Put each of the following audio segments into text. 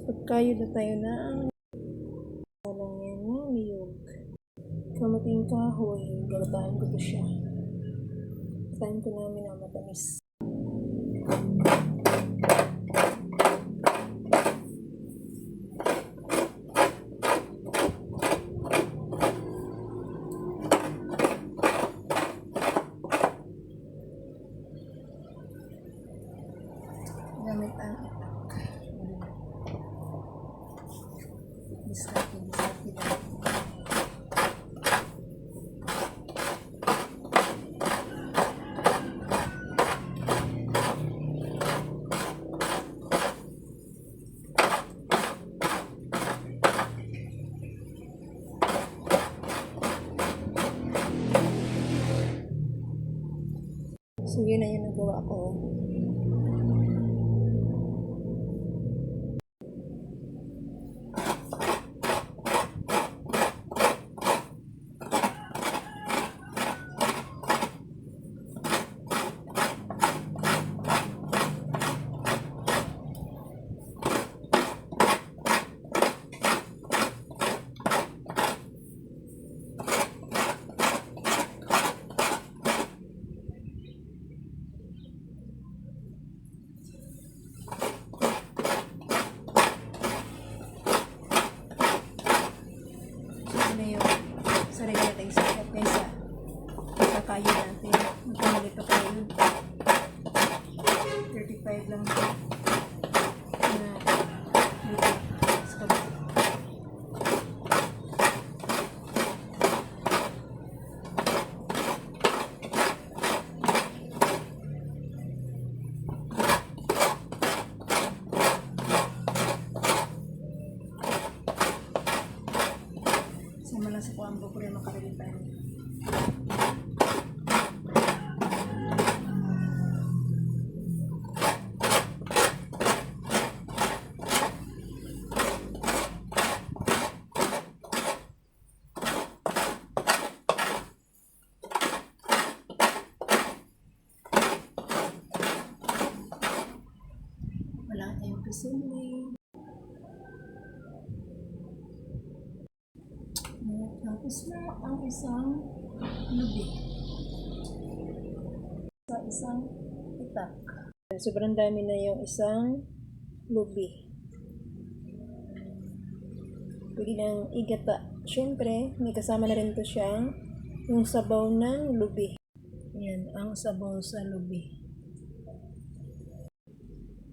Pagkayod na tayo na lang yan na niyog. Kamating kahoy, galataan ko to siya. Time ko namin na matamis. Gamit ang itak. Diskarte lang. So yun na yung nagawa ko. Sarili natin sa pesa. Kakayo natin. Magkamali pa tayo. 35 lang ito. Sama lang sa kuwambo ko rin makarilipan. Wala tayong posible. Tapos na ang isang lubi sa isang itak. Sobrang dami na yung isang lubi. Pwede nang igata. Siyempre, may kasama na rin to siyang yung sabaw ng lubi. Yan, ang sabaw sa lubi.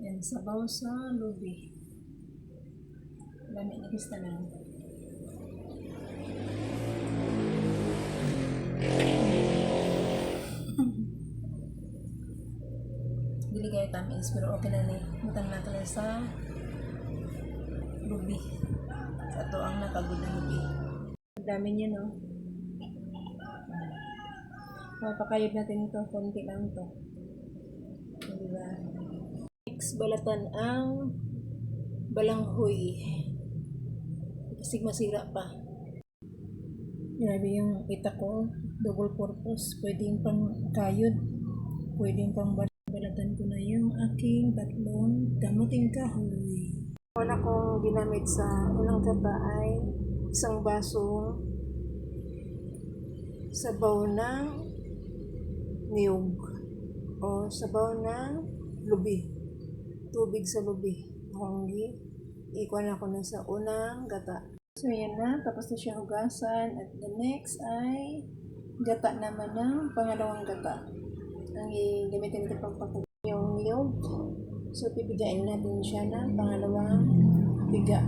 Yan, sabaw sa lubi. Dami na gista lang. Dili kayo tamis, pero okay na ni. Mutang na tayo sa lubi. Sa to ang nakagod na lubi. Ang dami niya, no? Mapakayod natin ito. Konti lang ito. Diba? Next, balatan ang balanghoy. Kasi masira pa. Grabe yung itak ko. Double purpose. Pwedeng pang kayod. Pwedeng pang balatan ko na yung aking tatlong kamuting kahoy. Una kong ginamit sa unang kata ay isang basong sabaw ng niyog o sabaw ng lubi. Tubig sa lubi. Honggi. Ikuan ako na sa unang gata. So yan na. Tapos na siya hugasan. At the next ay gata naman ng pangalawang gata. Ang gamitin ko pang pakulo yung niyog. So pipigain natin siya ng pangalawang piga.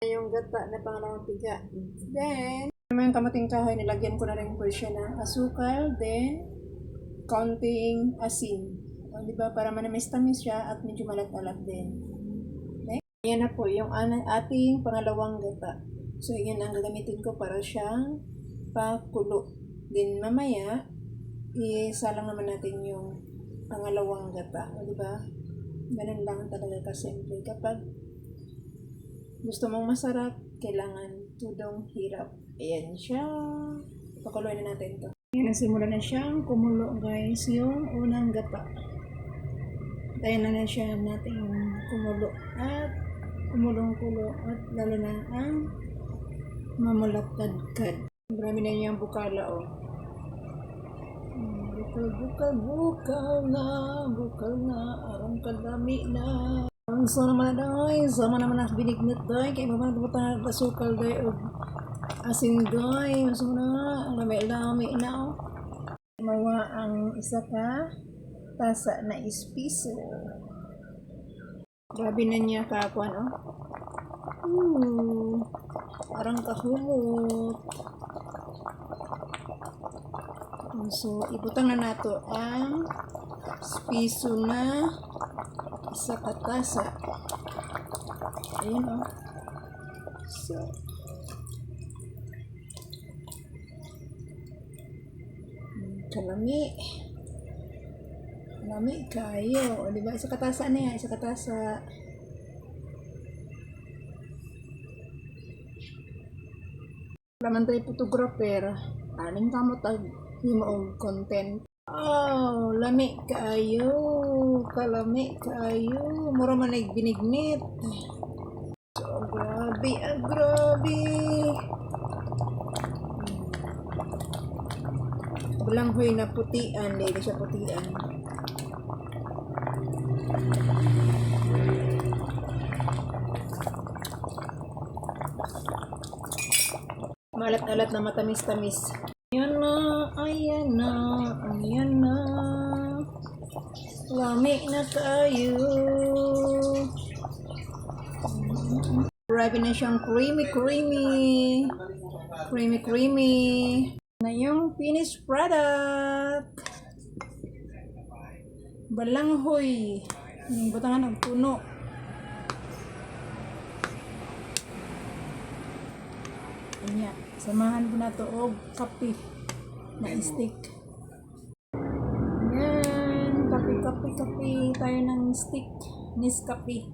Yung gata na pangalawang piga. Then, naman yung kamating kahoy, nilagyan ko na rin po siya ng asukal. Then, kaunting asin. O, diba? Para manamis-tamis siya at medyo malat-alat din. Next, yan na po yung ating pangalawang gata. So, yan ang gagamitin ko para siyang pakulo. Then, mamaya, isalang naman natin yung pangalawang gata. O, diba? Ganun lang talaga kasimple. Kapag gusto mong masarap, kailangan tudong hirap. Ayan siya. Pakuloy na natin to. Ayan, nasimula na siyang kumulo, guys. Yung unang gata. Tayo na siya natin kumulo. At kumulong-kulo at lalo na ang mamulapkad-kad. Marami na niyang bukala oh. Bukal na, arang kadami na. Ang so naman na day, sama naman na binignit day, kaya ba na basukal day o asin day, so na, ang lami na oh. Mawa ang isa ka tasa na ispiso. Grabe na niya kakuan oh. Parang kahumot. So, ibutang na nato ang piso na isa katasa. Ayun oh. So, kalami. Kalami kayo. O, diba? Isa katasa niya. Isa katasa. Laman tayo photographer. Aning kamot ang himaong content. Oh, lami kayo. Kalami kayo. Mura man nagbinignit. So, grabe. Grabe. Balanghoy na putian. Dahil siya putian. Malat-alat na matamis-tamis. Ayan na. Lami na tayo. Grabe na siyang creamy. Na yung finished product. Balanghoy. Yung batangan ng puno. Ayan. Samahan ko na ito og kape na stick. Ayan. Kape tayo ng stick. Nescafe.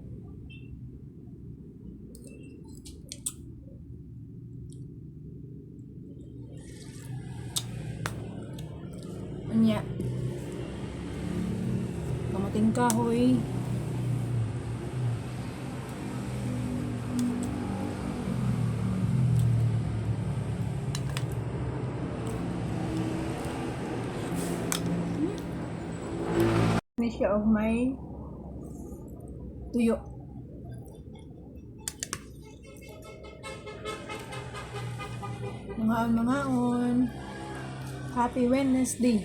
Anya. Kamating kahoy. Ini siya of may tuyo. Mga on. Happy Wednesday.